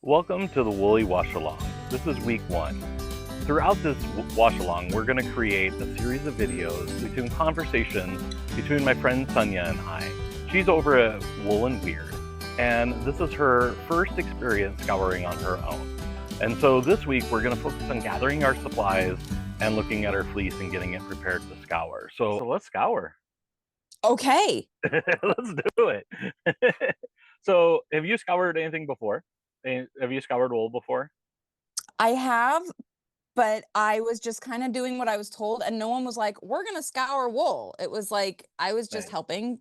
Welcome to the Woolly Wash Along. This is week 1. Throughout this wash along, we're going to create a series of videos between conversations between my friend Sönna and I. She's over at Wool Wyrd, and this is her first experience scouring on her own. And so this week we're going to focus on gathering our supplies and looking at our fleece and getting it prepared to scour. So let's scour. Okay. Let's do it. So have you scoured anything before? Have you scoured wool before? I have, but I was just kind of doing what I was told, and no one was like, "We're gonna scour wool." It was like I was just Nice. helping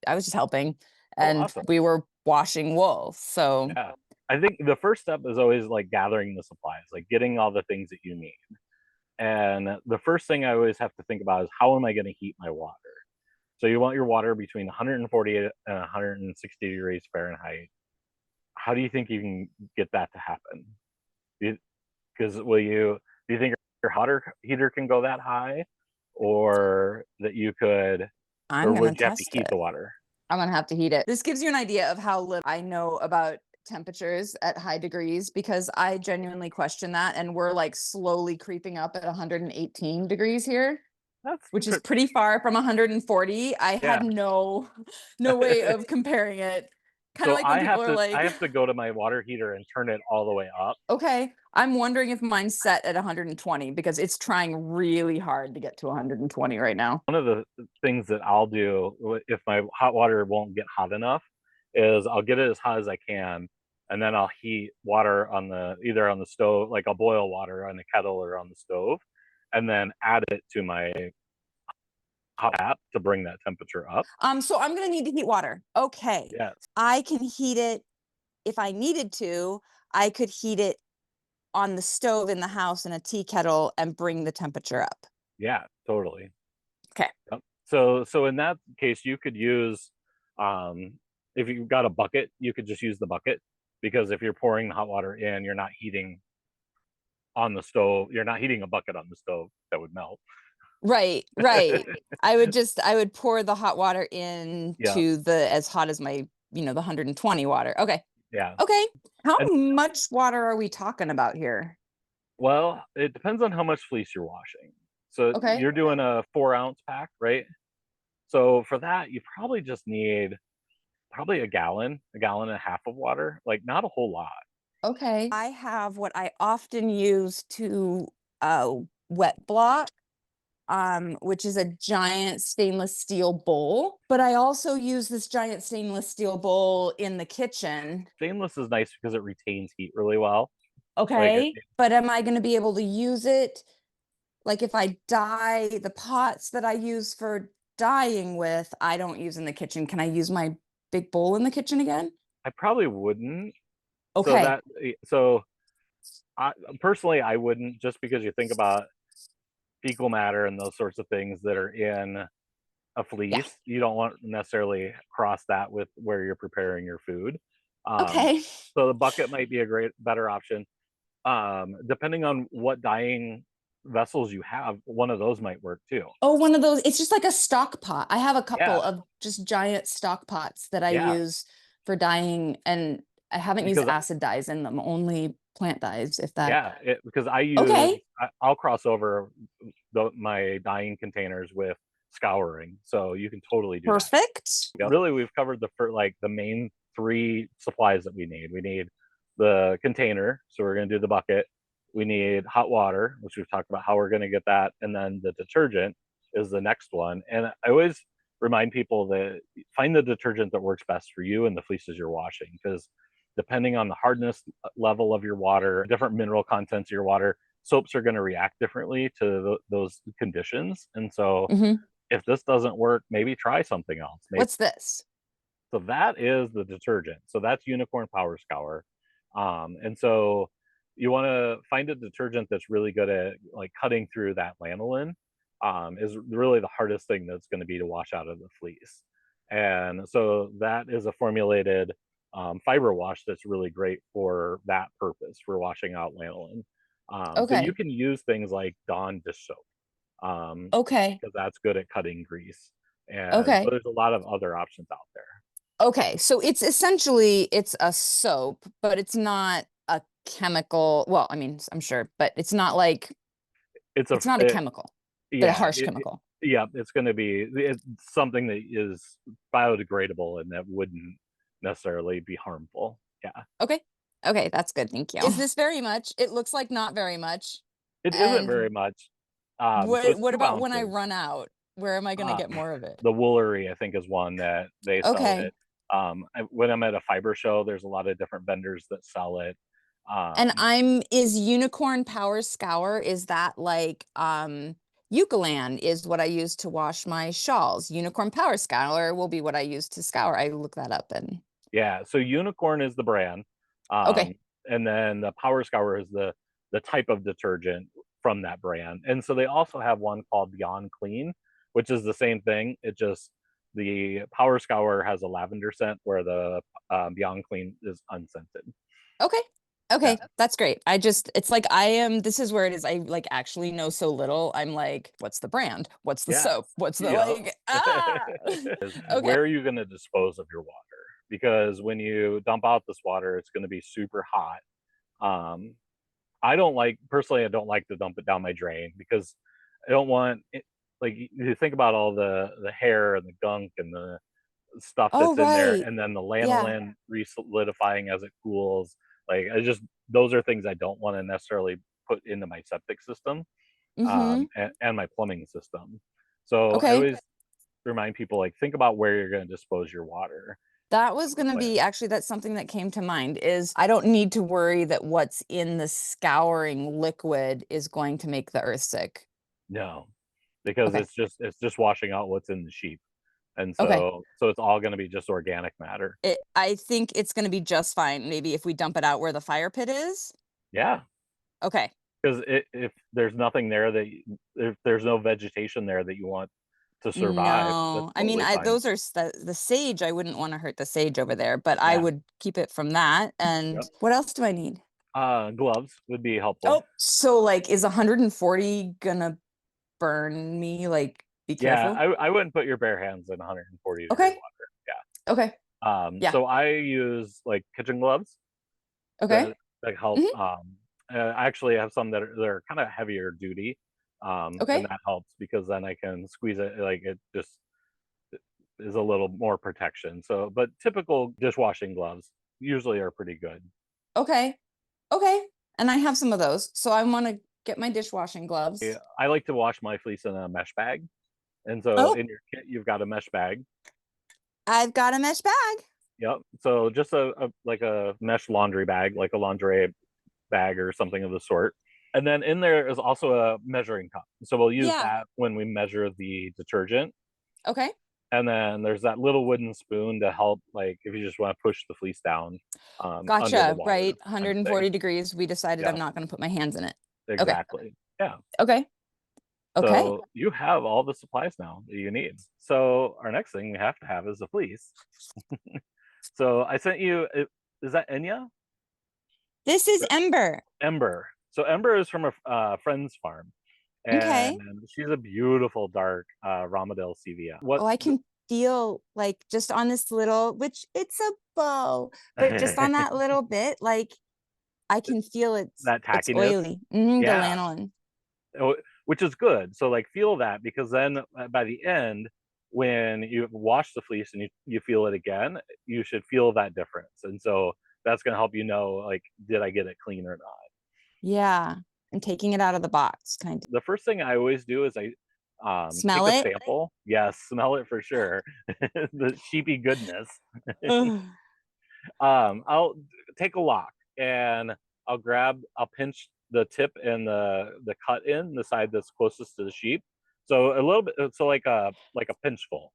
Oh, and awesome. we were washing wool. So Yeah. I think the first step is always like gathering the supplies, like getting all the things that you need. And the first thing I always have to think about is how am I going to heat my water? So you want your water between 148 and 160 degrees Fahrenheit. How do you think you can get that to happen? Because do you think your water heater can go that high, or that you could, I'm or gonna would you have to test heat it. the water? I'm gonna have to heat it. This gives you an idea of how little I know about temperatures at high degrees, because I genuinely question that, and we're like slowly creeping up at 118 degrees here, That's which is pretty far from 140. I yeah. have no way of comparing it. Kind of So like when people are I like, have to go to my water heater and turn it all the way up. okay, I'm wondering if mine's set at 120 because it's trying really hard to get to 120 right now. One of the things that I'll do if my hot water won't get hot enough is I'll get it as hot as I can, and then I'll heat water on either on the stove, like I'll boil water on the kettle or on the stove, and then add it to my hot tap to bring that temperature up. So I'm gonna need to heat water. Okay. Yes. I can heat it if I needed to. I could heat it on the stove in the house in a tea kettle and bring the temperature up. Yeah, totally. Okay. Yep. So in that case, you could use, um, if you've got a bucket, you could just use the bucket, because if you're pouring the hot water in, you're not heating on the stove. You're not heating a bucket on the stove that would melt. Right, right. I would pour the hot water Yeah, into the as hot as my, the 120 water. Okay. yeah. Okay. How And much water are we talking about here? well, it depends on how much fleece you're washing. So Okay. you're doing a 4-ounce pack, right? So for that, you probably just need probably a gallon and a half of water, like not a whole lot. Okay. I have what I often use to wet block, which is a giant stainless steel bowl. But I also use this giant stainless steel bowl in the kitchen. Stainless is nice because it retains heat really well. Like it, Okay. But am I going to be able to use it? Like if I dye the pots that I use for dyeing with, I don't use in the kitchen. Can I use my big bowl in the kitchen again? I probably wouldn't. So Okay. that so I personally I wouldn't, just because you think about fecal matter and those sorts of things that are in a Yeah. fleece. You don't want to necessarily cross that with where you're preparing your food. Um, Okay. so the bucket might be a better option. Depending on what dyeing vessels you have, one of those might work too. Oh, one of those. It's just like a stock pot. I have a couple Yeah, of just giant stock pots that I yeah. use for dyeing, and I haven't used Because acid dyes in them, only plant dyes, if that. yeah, because Okay. I'll cross over my dyeing containers with scouring, so you can totally do that. Perfect. Yep. Really, we've covered the main 3 supplies that we need. We need the container, so we're going to do the bucket. We need hot water, which we've talked about how we're going to get that, and then the detergent is the next one. And I always remind people that find the detergent that works best for you and the fleeces you're washing, because depending on the hardness level of your water, different mineral contents of your water, soaps are going to react differently to those conditions. And so Hmm. if this doesn't work, maybe try something else. What's this? So that is the detergent. So that's Unicorn Power Scour. And so you want to find a detergent that's really good at like cutting through that lanolin. Is really the hardest thing that's going to be to wash out of the fleece. And so that is a formulated fiber wash that's really great for that purpose, for washing out lanolin. So you Okay. can use things like Dawn dish soap, Okay. because that's good at cutting grease. And so Okay. there's a lot of other options out there. Okay, so it's essentially it's a soap, but it's not a chemical. Well, I mean, I'm sure, but it's not like It's a it's not a chemical, but a yeah, harsh chemical. yeah, it's going to be it's something that is biodegradable and that wouldn't necessarily be harmful. Yeah, Okay. Okay, that's good. Thank you. Is this very much? It looks like not very much. it isn't very And much. So what it's what two about when I ounces. run out? Where am I going to Uh, get more of it? the Woolery, I think, is one that they sell Okay. it. When I'm at a fiber show, there's a lot of different vendors that sell it. And Um, is Unicorn Power Scour, is that like Eucalan is what I use to wash my shawls. Unicorn Power Scour will be what I use to scour. I look that up and yeah, so Unicorn is the brand, okay. and then the Power Scour is the type of detergent from that brand. And so they also have one called Beyond Clean, which is the same thing. It just the Power Scour has a lavender scent, where the Beyond Clean is unscented. Okay. Yeah, Okay, that's great. I just, it's like I am, this is where it is. I like actually know so little. I'm like, what's the brand? What's the yeah, soap? What's the yeah. like, ah, okay. Where are you going to dispose of your water? Because when you dump out this water, it's going to be super hot. Um, I don't like personally. I don't like to dump it down my drain because I don't want it, like you think about all the hair and the gunk and the stuff Oh, that's in there, right. and then the Yeah. lanolin re-solidifying as it cools. Like I just those are things I don't want to necessarily put into my septic system, Mm-hmm. and my plumbing system. So I Okay. always remind people like think about where you're going to dispose your water. That was going to Plan. be actually, that's something that came to mind is I don't need to worry that what's in the scouring liquid is going to make the earth sick. No, because Okay. it's just washing out what's in the sheep, and Okay. so it's all going to be just organic matter. I think it's going to be just fine. Maybe if we dump it out where the fire pit is. Yeah, Okay. because if there's nothing there if there's no vegetation there that you want to survive, that's No, I mean, totally fine. those are the sage. I wouldn't want to hurt the sage over there, but I Yeah. would keep it from that. Yep. And what else do I need? Gloves would be helpful. Oh, so like, is 140 gonna burn me? Like, be Yeah, careful. I wouldn't put your bare hands in 140-degree Okay. water. Okay. Yeah. Yeah. So I use like kitchen gloves Okay. that help. Hmm. I actually have some that are kind of heavier duty, and Okay. that helps because then I can squeeze it. Like it just is a little more protection. So, but typical dishwashing gloves usually are pretty good. Okay. Okay. And I have some of those. So I want to get my dishwashing gloves. Yeah, I like to wash my fleece in a mesh bag, and so Oh, in your kit you've got a mesh bag. I've got a mesh bag. Yep. So just a like a mesh laundry bag, like a lingerie bag or something of the sort. And then in there is also a measuring cup. So we'll use Yeah. that when we measure the detergent. Okay. And then there's that little wooden spoon to help, like if you just want to push the fleece down under the Gotcha. water, Right. kind of thing. 140 degrees. We decided Yeah, I'm not going to put my hands in it. Okay. exactly. Yeah. Okay. Okay. So you have all the supplies now that you need. So our next thing we have to have is a fleece. So I sent you. Is that Enya? This is Ember. Ember. So Ember is from a friend's farm, and Okay. she's a beautiful dark Ramadel Sevilla. What? Oh, I can feel like just on this little, which it's a bow, but just on that little bit, like I can feel That it's tackiness? oily. Mm, the Yeah. lanolin. Oh, which is good. So like feel that, because then by the end, when you wash the fleece and you feel it again, you should feel that difference. And so that's going to help you know, like, did I get it clean or not? Yeah. And taking it out of the box, kind of The first thing I always do is I take smell a it. sample. Yes, smell it for sure. The sheepy goodness. Ugh. I'll take a lock and I'll pinch the tip and the cut in the side that's closest to the sheep. So a little bit, so like a pinchful.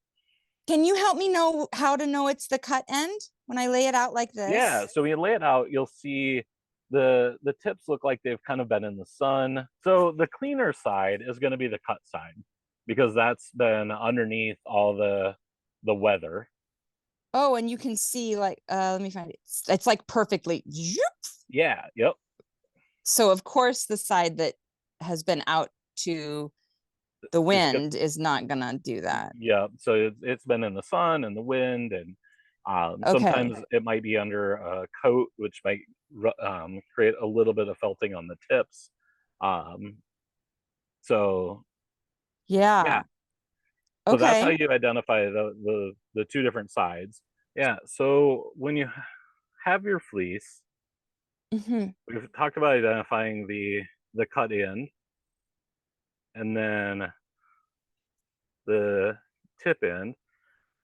Can you help me know how to know it's the cut end when I lay it out like Yeah. this? So when you lay it out, you'll see the tips look like they've kind of been in the sun. So the cleaner side is going to be the cut side because that's been underneath all the weather. Oh, and you can see like, let me find it. It's like perfectly. Yeah. Yep. So of course the side that has been out to the It's good. wind is not gonna do that. Yeah. So it's been in the sun and the wind, and Okay. Sometimes it might be under a coat, which might create a little bit of felting on the tips. Um, so yeah, Yeah. so that's how Okay. you identify the two different sides. Yeah. So when you have your fleece, Hmm. we've talked about identifying the cut end and then the tip end.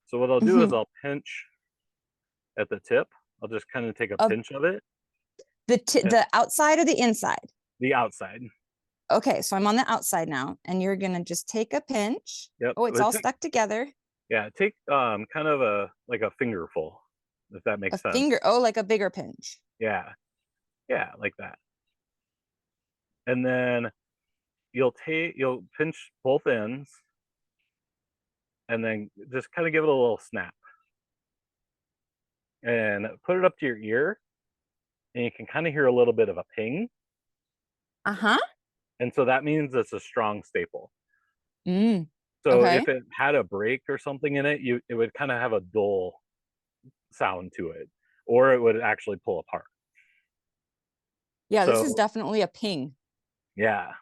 So what I'll do is Hmm. I'll pinch at the tip. I'll just kind of take a Of pinch of it at the outside or the inside? the outside. Okay, so I'm on the outside now, and you're gonna just take a pinch. Yep. Oh, it's It all take, stuck together. yeah, take kind of a like a fingerful, if that A makes sense. finger, oh, like a bigger pinch. Yeah. Yeah, like that. And then you'll pinch both ends and then just kind of give it a little snap and put it up to your ear and you can kind of hear a little bit of a ping. Uh-huh. And so that means it's a strong staple. Mm. So if Okay. it had a break or something in it, it would kind of have a dull sound to it, or it would actually pull apart. Yeah, this is So definitely a ping. yeah.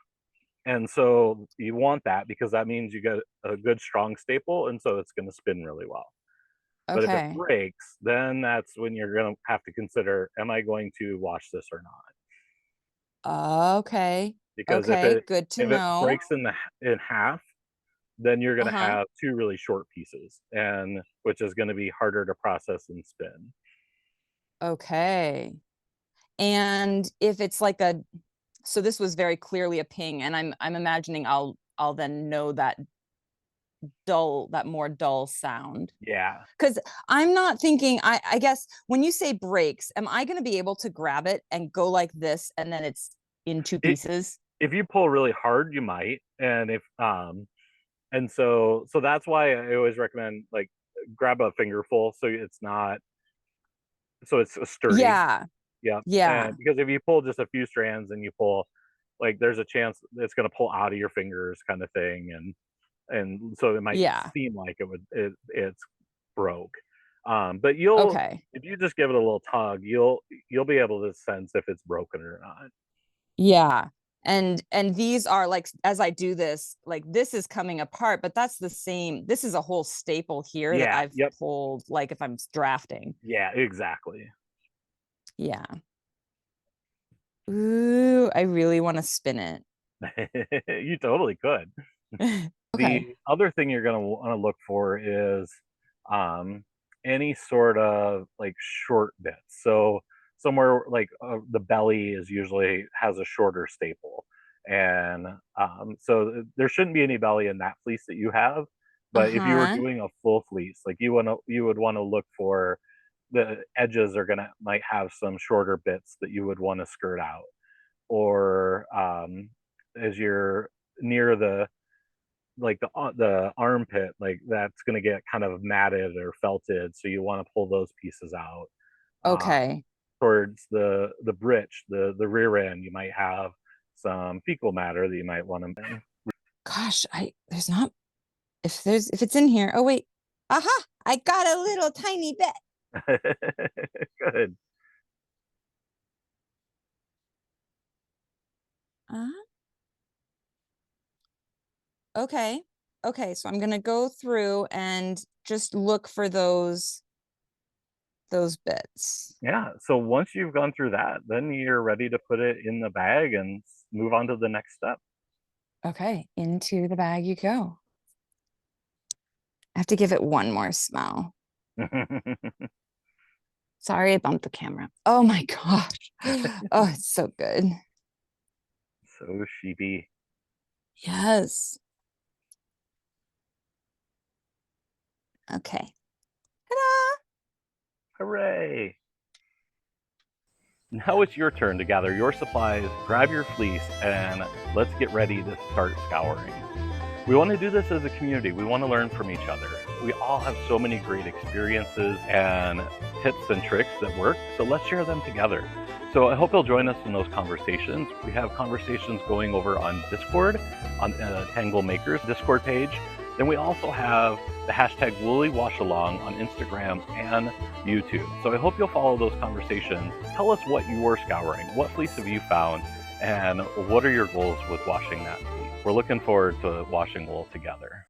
And so you want that because that means you get a good strong staple, and so it's going to spin really well. But if it Okay. breaks, then that's when you're going to have to consider, am I going to wash this or not? Okay. Because Okay, good to if it know. breaks in half, then you're going to Uh-huh. have two really short pieces, and which is going to be harder to process and spin. Okay. And if it's like a, so this was very clearly a ping, and I'm imagining I'll then know that dull, that more dull sound. Yeah. Because I'm not thinking, I guess when you say breaks, am I going to be able to grab it and go like this and then it's in two It, pieces? if you pull really hard, you might, and if and so that's why I always recommend like grab a fingerful so it's not so it's sturdy. Yeah. Yeah, Yeah. and because if you pull just a few strands and you pull, like, there's a chance it's gonna pull out of your fingers kind of thing, and so it might Yeah. seem like it's broke. But you'll Okay. if you just give it a little tug, you'll be able to sense if it's broken or not. Yeah. And these are like, as I do this, like this is coming apart, but that's the same. This is a whole staple here that Yeah, I've yep, pulled, like if I'm drafting. yeah, exactly. Yeah. Ooh, I really want to spin it. You totally could. Okay. The other thing you're gonna wanna look for is, um, any sort of, like, short bits. So, somewhere like, the belly is usually has a shorter staple, and, so there shouldn't be any belly in that fleece that you have, but if you were Uh-huh. doing a full fleece, like, you would wanna look for the edges are gonna might have some shorter bits that you would wanna skirt out, or, as you're near the armpit, like that's going to get kind of matted or felted, so you want to pull those pieces out. Okay. Towards the britch, the rear end, you might have some fecal matter that you might want to. Gosh, there's not, if it's in here. Oh wait. Aha! I got a little tiny bit. Good. Uh, okay. Okay, so I'm gonna go through and just look for those bits. Yeah, so once you've gone through that, then you're ready to put it in the bag and move on to the next step. Okay, into the bag you go. I have to give it one more smell. Sorry, I bumped the camera. Oh my gosh. Oh, it's so good. So sheepy. Yes. Okay. Ta-da! Hooray. Now it's your turn to gather your supplies, grab your fleece, and let's get ready to start scouring. We want to do this as a community. We want to learn from each other. We all have so many great experiences and tips and tricks that work, so let's share them together. So I hope you'll join us in those conversations. We have conversations going over on Discord, on Tangle Makers Discord page. Then we also have the hashtag Woolly Wash Along on Instagram and YouTube. So I hope you'll follow those conversations. Tell us what you're scouring, what fleece have you found, and what are your goals with washing that fleece? We're looking forward to washing wool together.